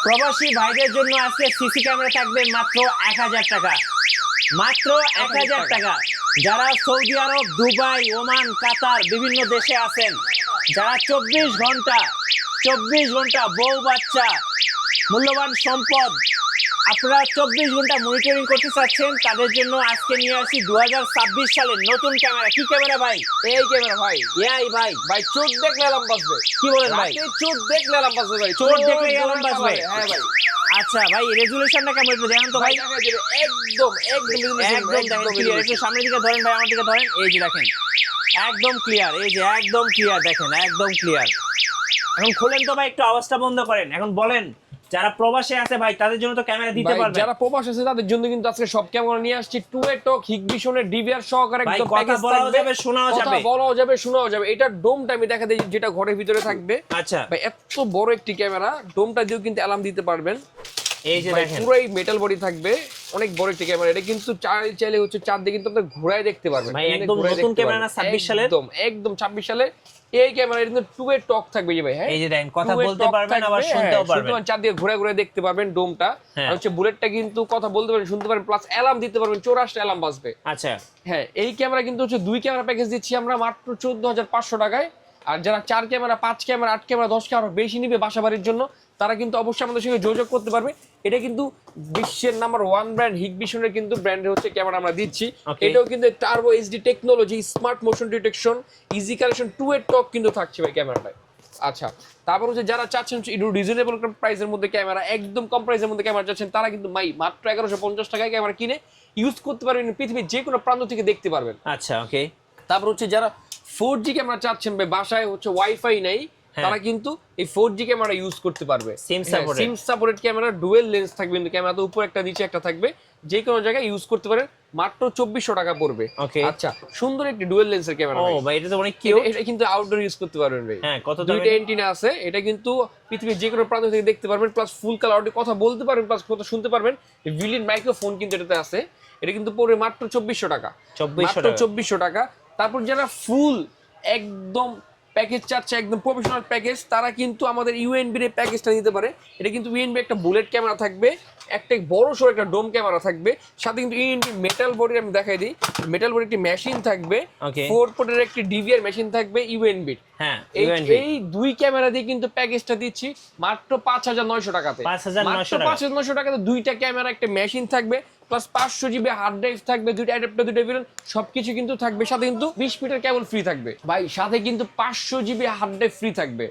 প্রবাসী ভাইদের জন্য আজকে সিসি ক্যামেরা থাকবে মাত্র 1000 টাকা, মাত্র 1000 টাকা। যারা সৌদি আরব, দুবাই, ওমান, কাতার বিভিন্ন দেশে আছেন, যারা 24 ঘন্টা বউ বাচ্চা মূল্যবান সম্পদ আপনারা 24 ঘন্টা মনিটরিং করতে চাচ্ছেন, তাদের জন্য আজকে নিয়ে আসি 2026 সালের নতুন ক্যামেরা। কি ক্যামেরা ভাই? এই ক্যামেরা ভাই, এই ভাই ভাই চোখ দেখলে অ্যালার্ম বাজবে। কি বলেন ভাই? চোখ দেখলে অ্যালার্ম বাজবে ভাই, চোখ দেখলে অ্যালার্ম বাজবে? হ্যাঁ ভাই। আচ্ছা ভাই, রেজুলেশনটা কেমন একটু দেখান তো ভাই। একদম ক্লিয়ার। একটু সামনের দিকে ধরেন ভাই, আমার দিকে ধরেন। এই যে দেখেন একদম ক্লিয়ার, এই যে একদম ক্লিয়ার, দেখেন একদম ক্লিয়ার। এখন খোলেন তো ভাই, একটু আওয়াজটা বন্ধ করেন। এখন বলেন, যারা প্রবাসে আছে ভাই তাদের জন্য তো ক্যামেরা দিতে পারবে। যারা প্রবাসে আছে তাদের জন্য কিন্তু আজকে সব ক্যামেরা নিয়ে আসছি। টুয়ে টক হিগবিশনের ডিভিআর সহকারে একদম প্যাকেজ বলাও যাবে, শোনাও যাবে, কথা বলাও যাবে, শোনাও যাবে। এটা ডোমটা আমি দেখা দেই যেটা ঘরের ভিতরে থাকবে। আচ্ছা ভাই এত বড় একটি ক্যামেরা, ডোমটা দিয়েও কিন্তু অ্যালার্ম দিতে পারবেন। এই যে দেখেন পুরোই মেটাল বডি থাকবে, অনেক বড় একটি ক্যামেরা। এটা কিন্তু চাইলে হচ্ছে চারদিকে কিন্তু আপনি ঘোরায় দেখতে পারবেন ভাই। একদম নতুন ক্যামেরা না 26 সালের? একদম 26 সালে এই ক্যামেরা কিন্তু টুয়ে টক থাকবে ভাই। হ্যাঁ এই যে দেখেন, কথা বলতে পারবেন আবার শুনতেও পারবেন, চারদিকে ঘুরে ঘুরে দেখতে পারবেন ডোমটা। আর হচ্ছে বুলেটটা কিন্তু কথা বলতে পারবেন, শুনতে পারবেন, প্লাস অ্যালার্ম দিতে পারবেন, 84টা অ্যালার্ম বাজবে। আচ্ছা হ্যাঁ, এই ক্যামেরা কিন্তু হচ্ছে দুই ক্যামেরা প্যাকেজ দিচ্ছি আমরা মাত্র 14500 টাকায়। আর যারা 4 ক্যামেরা, 5 ক্যামেরা, 8 ক্যামেরা, 10 ক্যামেরা বেশি নিবে বাসা বাড়ির জন্য, তারা কিন্তু অবশ্যই আমাদের সঙ্গে যোগাযোগ করতে পারবে। এটা কিন্তু বিশ্বের নাম্বার 1 ব্র্যান্ড হিগবিশনের কিন্তু ব্র্যান্ডের হচ্ছে ক্যামেরা আমরা দিচ্ছি। এটাও কিন্তু turbo HD technology, smart motion detection, easy collection, 2 এর টক কিন্তু থাকছে ভাই ক্যামেরাটায়। আচ্ছা, তারপর হচ্ছে যারা চাচ্ছেন একটু রিজনেবল প্রাইসের মধ্যে ক্যামেরা, একদম কম প্রাইসের মধ্যে ক্যামেরা চাচ্ছেন, তারা কিন্তু মাত্র 1150 টাকায় ক্যামেরা কিনে ইউজ করতে পারবেন, পৃথিবীর যে কোনো প্রান্ত থেকে দেখতে পারবেন। আচ্ছা ওকে। তারপর হচ্ছে যারা 4G ক্যামেরা চাচ্ছেন, বাসায় হচ্ছে ওয়াইফাই নাই, তারা কিন্তু এই 4G ক্যামেরা ইউজ করতে পারবে। SIM supported camera, dual lens থাকবে, কিন্তু ক্যামেরাতে উপরে একটা নিচে একটা থাকবে, যে কোনো জায়গায় ইউজ করতে পারেন। মাত্র 2400 টাকা পড়বে। আচ্ছা, সুন্দর একটি ডুয়েল লেন্সের ক্যামেরা। ও ভাই, এটা তো অনেক কিউট। এটা কিন্তু আউটডোর ইউজ করতে পারবেন ভাই। হ্যাঁ, কত দাম? দুইটা অ্যান্টেনা আছে, এটা কিন্তু পৃথিবীর যে কোনো প্রান্ত থেকে দেখতে পারবেন, প্লাস ফুল কালার কথা বলতে পারবেন, প্লাস কথা শুনতে পারবেন। ভিলিন মাইক্রোফোন কিন্তু এটাতে আছে। এটা কিন্তু পড়বে মাত্র 2400 টাকা। 2400 টাকা। তারপর যারা ফুল একদম প্যাকেজ চাচ্ছে, একদম প্রফেশনাল প্যাকেজ, তারা কিন্তু আমাদের ইউএনবির এই প্যাকেজটা নিতে পারে। এটা কিন্তু ইউএনবি একটা বুলেট ক্যামেরা থাকবে, একটা বড় সড়ো একটা ডোম ক্যামেরা থাকবে, সাথে কিন্তু ইউএনবি মেটাল বডির, আমি দেখাই দিই, মেটাল বডির একটি মেশিন থাকবে, 4 পোর্টের একটি ডিভিআর মেশিন থাকবে ইউএনবির। হ্যাঁ, এই দুই ক্যামেরা দিয়ে কিন্তু প্যাকেজটা দিচ্ছি মাত্র 5900 টাকাতে। 5900 টাকাতে দুইটা ক্যামেরা, একটা মেশিন থাকবে, প্লাস 500 জিবি হার্ড ড্রাইভ থাকবে, দুইটা অ্যাডাপ্টার, দুইটা ভিলেন, সবকিছু কিন্তু থাকবে। সাথে কিন্তু 20 মিটার কেবল ফ্রি থাকবে ভাই, সাথে কিন্তু 500 জিবি হার্ড ড্রাইভ ফ্রি থাকবে।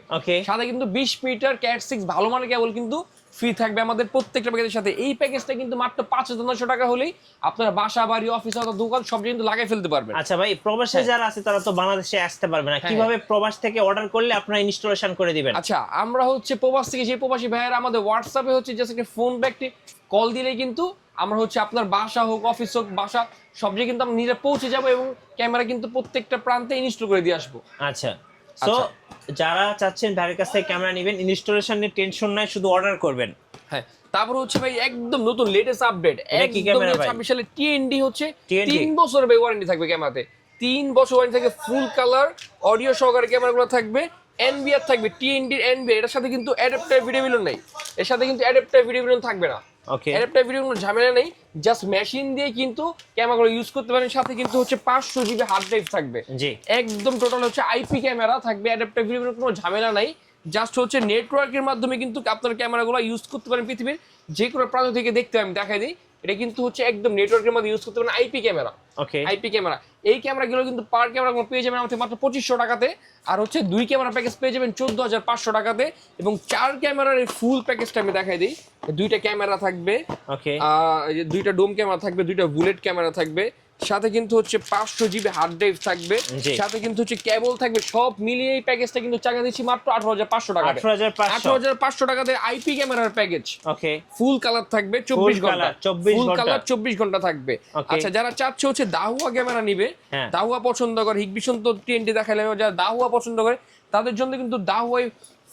সাথে কিন্তু 20 মিটার ক্যাট 6 ভালো মানের কেবল কিন্তু ফ্রি থাকবে আমাদের প্রত্যেকটা প্যাকেজের সাথে। এই প্যাকেজটা কিন্তু মাত্র 5900 টাকা হলেই আপনার বাসা, বাড়ি, অফিস অথবা দোকান সব কিন্তু লাগাই ফেলতে পারবেন। আচ্ছা ভাই, প্রবাসে যারা আছে তারা তো বাংলাদেশে আসতে পারবে না, কিভাবে প্রবাস থেকে অর্ডার করলে আপনারা ইনস্টলেশন করে দিবেন? আচ্ছা, আমরা হচ্ছে প্রবাস থেকে, যে প্রবাসী ভাইয়েরা আমাদের হোয়াটসঅ্যাপে হচ্ছে জাস্ট একটা ফোন বা একটি কল দিলেই কিন্তু আমরা হচ্ছে আপনার বাসা হোক, অফিস হোক, বাসা সব জায়গায় কিন্তু আমরা নিজে পৌঁছে যাবো এবং ক্যামেরা কিন্তু প্রত্যেকটা প্রান্তে ইনস্টল করে দিয়ে আসবো। আচ্ছা, সো যারা চাচ্ছেন ভাইয়ের কাছ থেকে ক্যামেরা নেবেন, ইনস্টলেশন নিয়ে টেনশন নাই, শুধু অর্ডার করবেন। হ্যাঁ, তারপর হচ্ছে ভাই একদম নতুন লেটেস্ট আপডেট, একদম 26 সালে টিএনডি হচ্ছে 3 বছরের ওয়ারেন্টি থাকবে ক্যামেরাতে। 3 বছর ওয়ারেন্টি থাকে, ফুল কালার অডিও সহকারে ক্যামেরাগুলো থাকবে, এনবিআর থাকবে, টিএনডির এনবিআর। এটার সাথে কিন্তু অ্যাডাপ্টার ভিডিও বিলন নাই, এর সাথে কিন্তু অ্যাডাপ্টার ভিডিও বিলন থাকবে না। অ্যাডাপ্টার ভিডিও কোনো ঝামেলা নেই, জাস্ট মেশিন দিয়ে কিন্তু ক্যামেরাগুলো ইউজ করতে পারেন। সাথে কিন্তু হচ্ছে 500 জিবি হার্ড ড্রাইভ থাকবে, একদম টোটাল হচ্ছে আইপি ক্যামেরা থাকবে। অ্যাডাপ্টার ভিডিও কোনো ঝামেলা নাই, জাস্ট হচ্ছে নেটওয়ার্কের মাধ্যমে কিন্তু আপনার ক্যামেরাগুলো ইউজ করতে পারেন পৃথিবীর যে কোনো প্রান্ত থেকে দেখতে। আমি দেখাই দিই, এটা কিন্তু হচ্ছে একদম নেটওয়ার্কের মধ্যে ইউজ করতে পারেন আইপি ক্যামেরা। আইপি ক্যামেরা, এই ক্যামেরাগুলো কিন্তু পার ক্যামেরা পেয়ে যাবেন আমাদের মাত্র 2500 টাকাতে। আর হচ্ছে 2 ক্যামেরা প্যাকেজ পেয়ে যাবেন 14500 টাকাতে। এবং 4 ক্যামেরার এই ফুল প্যাকেজটা আমি দেখাই দিই, 2টা ক্যামেরা থাকবে, 2টা ডোম ক্যামেরা থাকবে, 2টা বুলেট ক্যামেরা থাকবে, সাথে কিন্তু হচ্ছে 500 জিবি হার্ড ড্রাইভ থাকবে, সাথে কিন্তু হচ্ছে কেবল থাকবে। সব মিলিয়ে এই প্যাকেজটা কিন্তু চাকা দিচ্ছি মাত্র 18500 টাকা। 18500 টাকাতে আইপি ক্যামেরার প্যাকেজ। ফুল কালার থাকবে 24 ঘন্টা, ফুল কালার 24 ঘন্টা থাকবে। আচ্ছা, যারা চাচ্ছে হচ্ছে দাহুয়া ক্যামেরা নিবে, দাহুয়া পছন্দ করে, হিগবিশন তো টিএনটি দেখাইলাম, যারা দাহুয়া পছন্দ করে তাদের জন্য কিন্তু দাহুয়াই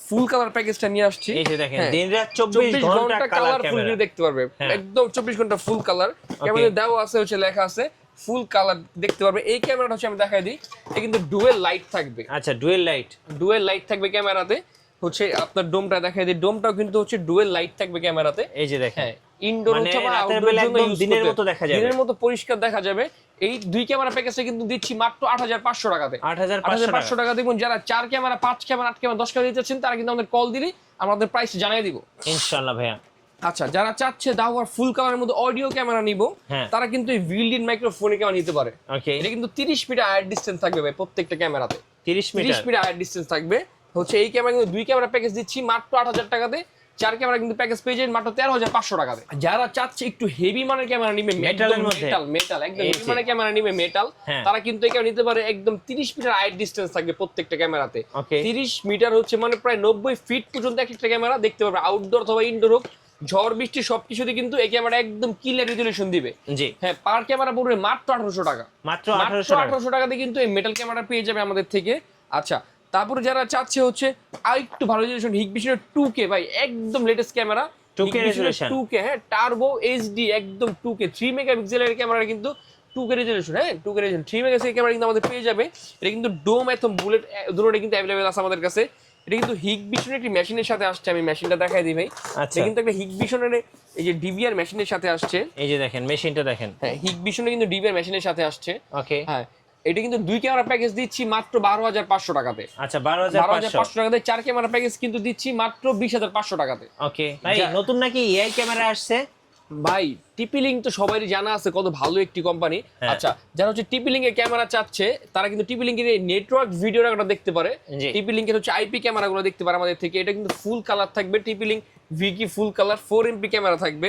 ফুল কালার প্যাকেজটা নিয়ে আসছি। এই যে দেখেন, দিন রাত 24 ঘন্টা কালার ফুল দেখতে পারবে, একদম 24 ঘন্টা ফুল কালার ক্যামেরা দাও আছে, হচ্ছে লেখা আছে ফুল কালার দেখতে পারবে। এই ক্যামেরাটা হচ্ছে আমি দেখাই দিই, এটা কিন্তু ডুয়েল লাইট থাকবে। আচ্ছা, ডুয়েল লাইট থাকবে ক্যামেরাতে। হচ্ছে আপনার ডোমটা দেখাই দিই, ডোমটাও কিন্তু হচ্ছে ডুয়েল লাইট থাকবে ক্যামেরাতে। এই যে দেখেন, হ্যাঁ, ইনডোর মানে অথবা রাতের আউটডোর বেলা জন্য একদম ইউজ দিনের করতে মতো দেখা যাবে, দিনের মতো পরিষ্কার দেখা যাবে। এই দুই ক্যামেরা প্যাকেজটা কিন্তু দিচ্ছি মাত্র 8500 টাকাতে। 8500 টাকা দেখুন, যারা 4 ক্যামেরা 5 ক্যামেরা 8 ক্যামেরা 10 ক্যামেরা দিতেছেন তারা কিন্তু আমাদের কল দিলেই আমরা আপনাদের প্রাইস জানিয়ে দিব ইনশাআল্লাহ ভাইয়া। আচ্ছা, যারা চাচ্ছে দাওয়ার ফুল কালারের মধ্যে অডিও ক্যামেরা নিব, হ্যাঁ, তারা কিন্তু এই বিল্ড-ইন মাইক্রোফোনে ক্যামেরা নিতে পারে। ওকে, এটা কিন্তু 30 মিটার আয়ার ডিসটেন্স থাকবে ভাই প্রত্যেকটা ক্যামেরাতে, 30 মিটার আয়ার ডিসটেন্স থাকবে। হচ্ছে এই ক্যামেরা কিন্তু দুই ক্যামেরা প্যাকেজ দিচ্ছি মাত্র 8000 টাকাতে, 4 ক্যামেরা কিন্তু প্যাকেজ পেয়ে যাবেন মাত্র 13500 টাকাতে। যারা চাচ্ছে একটু হেভি মানের ক্যামেরা নিবে, মেটালের মধ্যে, মেটাল একদম হেভি মানের ক্যামেরা নিবে মেটাল, তারা কিন্তু এই ক্যামেরা নিতে পারে। একদম 30 মিটার আয়ার ডিসটেন্স থাকবে প্রত্যেকটা ক্যামেরাতে। 30 মিটার হচ্ছে মানে প্রায় 90 ফিট পর্যন্ত একটা ক্যামেরা দেখতে পারবে, আউটডোর অথবা ইনডোর হোক, ঝড় বৃষ্টি সবকিছুতে কিন্তু এই ক্যামেরা একদম ক্লিয়ার রেজলিউশন দিবে। জি হ্যাঁ, পার ক্যামেরা পড়বে মাত্র 1800 টাকা, মাত্র 1800 টাকাতে কিন্তু এই মেটাল ক্যামেরা পেয়ে যাবে আমাদের থেকে। আচ্ছা, তারপরে যারা চাচ্ছে হচ্ছে আর একটু ভালো রেজলিউশন, হিগবিশনের 2K ভাই একদম latest camera, 2K resolution, 2K হ্যাঁ, টার্বো এইচডি একদম 2K 3 মেগাপিক্সেলের ক্যামেরা কিন্তু 2K রেজলিউশন, হ্যাঁ 2K রেজলিউশন 3 মেগাপিক্সেলের ক্যামেরা কিন্তু আমাদের পেয়ে যাবে। এটা কিন্তু ডোম একদম বুলেট দুটোই কিন্তু अवेलेबल আছে আমাদের কাছে। এটা কিন্তু হিগবিশনের একটি মেশিনের সাথে আসছে, আমি মেশিনটা দেখাই দিই ভাই। আচ্ছা, এটা কিন্তু একটা হিগবিশনের এই যে ডিভিআর মেশিনের সাথে আসছে, এই যে দেখেন মেশিনটা দেখেন, হ্যাঁ হিগবিশনের কিন্তু ডিভিআর মেশিনের সাথে আসছে। ওকে, হ্যাঁ এটা কিন্তু দুই ক্যামেরা প্যাকেজ দিচ্ছি মাত্র 12500 টাকাতে। আচ্ছা, 12500 টাকাতে 4 ক্যামেরা প্যাকেজ কিন্তু দিচ্ছি মাত্র 20500 টাকাতে। ওকে ভাই, নতুন নাকি এআই ক্যামেরা আসছে ভাই? টিপি-লিঙ্ক তো সবারই জানা আছে কত ভালো একটি কোম্পানি। আচ্ছা, যারা হচ্ছে টিপি-লিঙ্ক এর ক্যামেরা চাচ্ছে তারা কিন্তু টিপি-লিঙ্ক এর নেটওয়ার্ক ভিডিওটা দেখতে পারে, টিপি-লিঙ্ক এর হচ্ছে আইপি ক্যামেরাগুলো দেখতে পারে আমাদের থেকে। এটা কিন্তু ফুল কালার থাকবে, TP-Link Vicky full colour 4 MP camera থাকবে।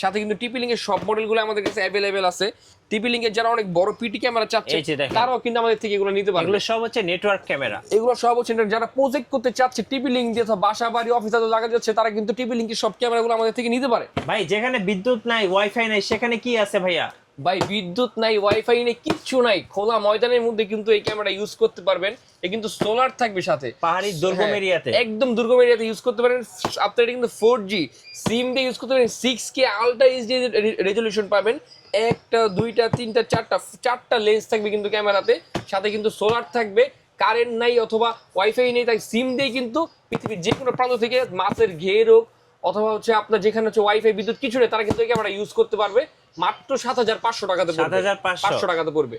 সাথে কিন্তু টিপি-লিঙ্ক এর সব মডেলগুলো আমাদের কাছে अवेलेबल আছে। টিপি-লিঙ্ক এর যারা অনেক বড় পিটি ক্যামেরা চাচ্ছে তারাও কিন্তু আমাদের থেকে এগুলো নিতে পারবে। এগুলো সব হচ্ছে নেটওয়ার্ক ক্যামেরা, এগুলো সব হচ্ছে যারা প্রজেক্ট করতে চাচ্ছে টিপি-লিঙ্ক দিয়ে, অথবা বাসা বাড়ি অফিসে লাগা যাচ্ছে, তারা কিন্তু টিপি-লিঙ্ক এর সব ক্যামেরাগুলো আমাদের থেকে নিতে পারে। ভাই যেখানে বিদ্যুৎ নাই, ওয়াইফাই নাই, সেখানে কি আছে ভাইয়া? ভাই বিদ্যুৎ নাই, ওয়াইফাই নেই, কিচ্ছু নাই, খোলা ময়দানের মধ্যে কিন্তু এই ক্যামেরা ইউজ করতে পারবেন। এ কিন্তু সোলার থাকবে সাথে, পাহাড়ি দুর্গম এরিয়াতে, একদম দুর্গম এরিয়াতে ইউজ করতে পারেন। আপনার এটা কিন্তু 4G সিম দিয়ে ইউজ করতে পারেন, 6K আলট্রা এইচডি রেজলিউশন পাবেন। একটা দুইটা তিনটা চারটা লেন্স থাকবে কিন্তু ক্যামেরাতে, সাথে কিন্তু সোলার থাকবে। কারেন্ট নাই অথবা ওয়াইফাই নেই, তাই সিম দিয়ে কিন্তু পৃথিবীর যে কোনো প্রান্ত থেকে মাছের ঘের হোক অথবা হচ্ছে আপনার যেখানে হচ্ছে ওয়াইফাই বিদ্যুৎ কিছু নেই, তারা কিন্তু এই ক্যামেরা ইউজ করতে পারবে মাত্র 7500 টাকাতে পড়বে, 7500 টাকাতে পড়বে।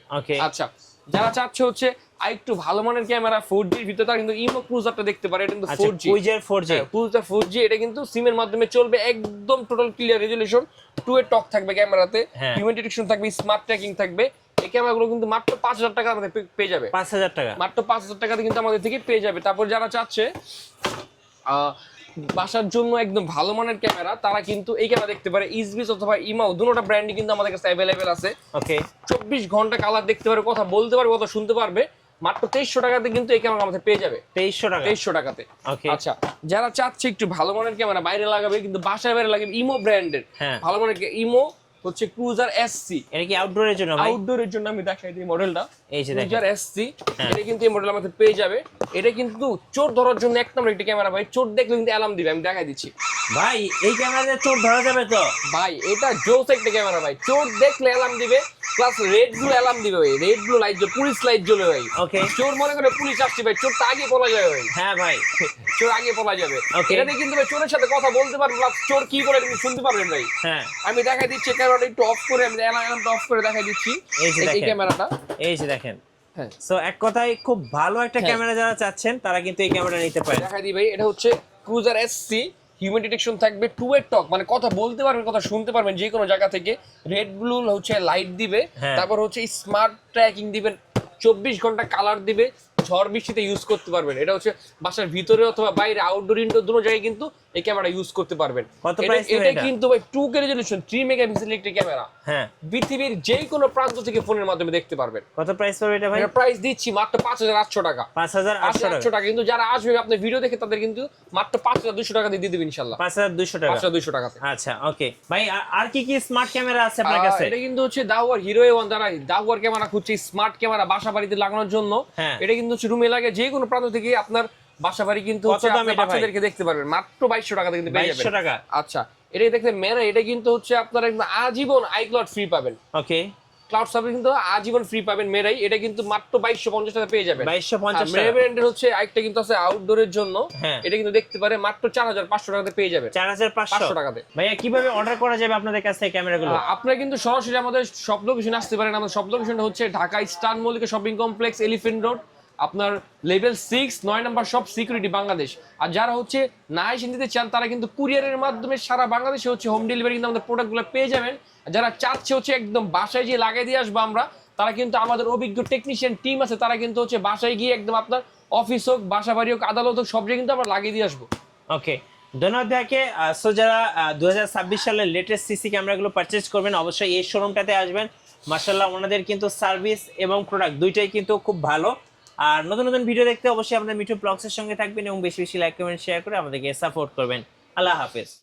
আচ্ছা, যারা চাচ্ছে হচ্ছে আর একটু ভালো মানের ক্যামেরা 4G এর ভিতরে, তারা কিন্তু ইমো ক্রুজারটা দেখতে পারে। এটা কিন্তু 4G ক্রুজার 4G, এটা কিন্তু সিমের মাধ্যমে চলবে, একদম টোটাল ক্লিয়ার রেজলিউশন, 2 এর টক থাকবে ক্যামেরাতে, হিউম্যান ডিটেকশন থাকবে, স্মার্ট ট্র্যাকিং থাকবে। এই ক্যামেরাগুলো কিন্তু মাত্র 5000 টাকা আমাদের পেয়ে যাবে, 5000 টাকা, মাত্র 5000 টাকাতে কিন্তু আমাদের থেকে পেয়ে যাবে। তারপর যারা চাচ্ছে বাসার জন্য একদম ভালো মানের ক্যামেরা, তারা কিন্তু এই ক্যামেরা দেখতে পারে। ইসবিস অথবা ইমাও দুটোটা ব্র্যান্ডই কিন্তু আমাদের কাছে अवेलेबल আছে। ওকে, 24 ঘন্টা কালার দেখতে পারবে, কথা বলতে পারবে, কথা শুনতে পারবে। মাত্র 2300 টাকাতে কিন্তু এই ক্যামেরা আমাদের পেয়ে যাবে, 2300 টাকাতে। আচ্ছা, যারা চাচ্ছে একটু ভালো মানের ক্যামেরা বাইরে লাগাবে কিন্তু বাসায় বাইরে লাগাবে, ইমো ব্র্যান্ডের ভালো মানের ইমো হচ্ছে ক্রুজার এসসি। এটা কি আউটডোরের জন্য? আউটডোরের জন্য আমি দেখাই দিই মডেলটা, এই যে ক্রুজার এসসি। এটা কিন্তু এই মডেল আমাদের পেয়ে যাবে। এটা কিন্তু চোর ধরার জন্য এক নম্বর একটা ক্যামেরা ভাই, চোর দেখলে কিন্তু অ্যালার্ম দিবে, আমি দেখাই দিচ্ছি ভাই। এই ক্যামেরাতে চোর ধরা যাবে তো ভাই? এটা জোস একটা ক্যামেরা ভাই, চোর দেখলে অ্যালার্ম দিবে, প্লাস রেড ব্লু অ্যালার্ম দিবে ভাই, রেড ব্লু লাইট জ্বলে, পুলিশ লাইট জ্বলে ভাই। ওকে, চোর মনে করে পুলিশ আসছে ভাই, চোর তা আগে পলা যাবে ভাই। হ্যাঁ ভাই, চোর আগে পলা যাবে। এটাতে কিন্তু ভাই চোরের সাথে কথা বলতে পারবেন, প্লাস চোর কি করে তুমি শুনতে পারবেন ভাই। হ্যাঁ, আমি দেখাই দিচ্ছি ক্যামেরাটা একটু অফ করে, আমি অ্যালার্মটা অফ করে দেখাই দিচ্ছি। এই ক্যামেরাটা, এই যে দেখেন। হ্যাঁ, সো এক কথায় খুব ভালো একটা ক্যামেরা যারা চাচ্ছেন তারা কিন্তু এই ক্যামেরা নিতে পারেন। দেখাই দিই ভাই, এটা হচ্ছে ক্রুজার এসসি, হিউম্যান ডিটেকশন থাকবে, 2 এর টক, মানে কথা বলতে পারবেন, কথা শুনতে পারবেন যে কোনো জায়গা থেকে। রেড ব্লু হচ্ছে লাইট দিবে, তারপর হচ্ছে স্মার্ট ট্র্যাকিং দিবেন, 24 ঘন্টা কালার দিবে, ঝড় বৃষ্টিতে ইউজ করতে পারবেন। এটা হচ্ছে বাসার ভিতরে অথবা বাইরে, আউটডোর ইনডোর দুটো জায়গায় কিন্তু এই ক্যামেরা ইউজ করতে পারবেন। এটা কিন্তু ভাই 2K রেজলিউশন 3 মেগাপিক্সেল একটি ক্যামেরা, হ্যাঁ পৃথিবীর যে কোনো প্রান্ত থেকে ফোনের মাধ্যমে দেখতে পারবেন। কত প্রাইস পড়বে এটা ভাই? এটা প্রাইস দিচ্ছি মাত্র 5800 টাকা, 5800 টাকা। কিন্তু যারা আসবে আপনার ভিডিও দেখে তাদের কিন্তু মাত্র 5200 টাকা দিয়ে দিবেন ইনশাআল্লাহ, 5200 টাকা, 5200 টাকাতে। আচ্ছা, ওকে ভাই, আর কি কি স্মার্ট ক্যামেরা আছে আপনার কাছে? এটা কিন্তু হচ্ছে দাওয়ার হিরো A1, যারা দাওয়ার ক্যামেরা খুঁজছে স্মার্ট ক্যামেরা বাসা বাড়িতে লাগানোর জন্য, এটা কিন্তু হচ্ছে রুমে লাগে, যে কোনো প্রান্ত থেকে আপনার বাসা বাড়ি কিন্তু হচ্ছে আপনি বাচ্চাদেরকে দেখতে পারবেন মাত্র 2200 টাকাতে কিন্তু পেয়ে যাবেন। 2200 টাকা। আচ্ছা, এটা দেখতে মেরা, এটা কিন্তু হচ্ছে আপনারা আজীবন আইক্লাউড ফ্রি পাবেন। ওকে, ক্লাউড সার্ভিস কিন্তু আজীবন ফ্রি পাবেন মেরাই, এটা কিন্তু মাত্র 2250 টাকা পেয়ে যাবেন। 2250 মেরাই টাকা। ব্র্যান্ডের হচ্ছে আরেকটা কিন্তু আছে আউটডোরের জন্য, হ্যাঁ। এটা কিন্তু দেখতে পারে মাত্র 4500 টাকাতে পেয়ে যাবেন। 4500 টাকাতে। ভাইয়া কিভাবে অর্ডার করা যাবে আপনাদের কাছ থেকে ক্যামেরাগুলো? আপনারা কিন্তু সরাসরি আমাদের সব লোকেশনে আসতে পারেন। আমাদের সব লোকেশনটা হচ্ছে Dhaka star Mallika shopping complex, Elephant Road, আপনার level 6 9 number shop, security Bangladesh. আর যারা হচ্ছে না এসে নিতে চান তারা কিন্তু কুরিয়ারের মাধ্যমে সারা বাংলাদেশে হচ্ছে হোম ডেলিভারি কিন্তু আমাদের প্রোডাক্টগুলো পেয়ে যাবেন। আর যারা চাচ্ছে হচ্ছে একদম বাসায় গিয়ে লাগিয়ে দিয়ে আসবো আমরা, তারা কিন্তু আমাদের অভিজ্ঞ টেকনিশিয়ান টিম আছে, তারা কিন্তু হচ্ছে বাসায় গিয়ে একদম আপনার অফিস হোক, বাসা বাড়ি হোক, আদালত হোক, সব জায়গায় কিন্তু আমরা লাগিয়ে দিয়ে আসবো। ওকে, ধন্যবাদ ভাইয়াকে। সো যারা 2026 সালের লেটেস্ট সিসি ক্যামেরাগুলো পারচেজ করবেন অবশ্যই এই শোরুমটাতে আসবেন। মাশাআল্লাহ ওনাদের কিন্তু সার্ভিস এবং প্রোডাক্ট দুইটাই কিন্তু খুব ভালো। আর নতুন নতুন ভিডিও দেখতে অবশ্যই আমাদের মিঠু ব্লগসের সঙ্গে থাকবেন এবং বেশি বেশি লাইক কমেন্ট শেয়ার করে আমাদেরকে সাপোর্ট করবেন। আল্লাহ হাফেজ।